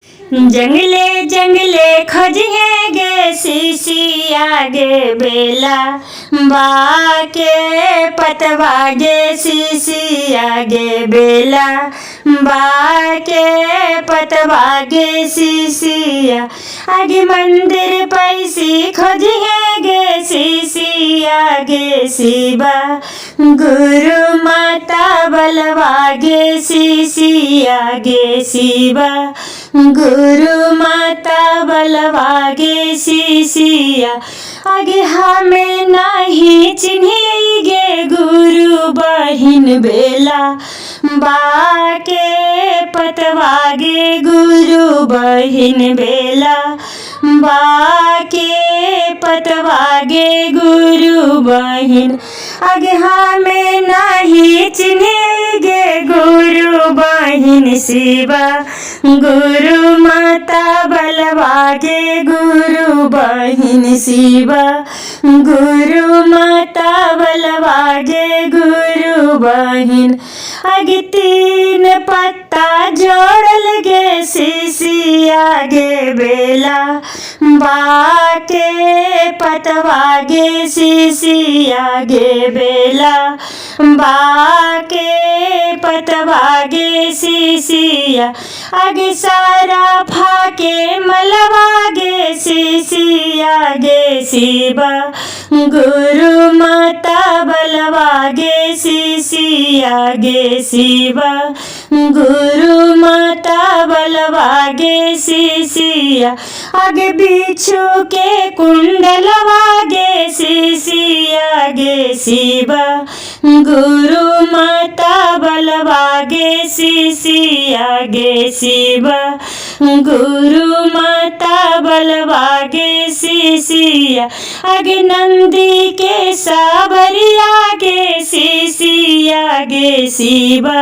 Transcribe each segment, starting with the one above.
जंगले जंगले खोजिए गे सीसी आगे बेला बाके पतवा गे सीसी आगे बेला बाके पतवा गे सीसिया आगे मंदिर पैसी खोजिए गे सीसी आगे शिवा गुरु माता बलवा गे सीसी आगे शिवा गुरु माता बलवा गे सीसिया आगे हमें नहीं चिन्ही गे गुरु बहिन बेला बाके पतवा गे गुरु बहिन बेला बाके पतवा गे गुरु बहिन आगे हमें नहीं चिन्ही गे गुरु बहिन शिवा गुरु माता बलवा गे गुरु बहिन शिवा गुरु माता बलवा गे गुरु बहिन आगे तीन पत्ता जोड़ल गे सीसी आगे बेला बाके पतवा गे सीसी आगे बेला बाके पतवा गे सीसिया आगे सारा फाके मलवा गे सीसी आगे शिवा गुरु माता बलवा गे सीसी आगे शिवा गुरु माता बलवा गे सीसिया आगे बिच्छू के कुंडलवा गे सीसी आगे शिवा गुरु माता बलवा गे सीसी आगे शिवा गुरु माता बलवा गे सीसिया आगे नंदी के सावरिया गे सीसी आगे शिवा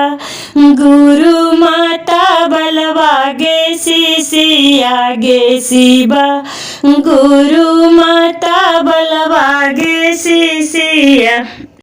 गुरु माता बलवा गे सीसी आगे शिवा गुरु माता बलवा गे सीसिया।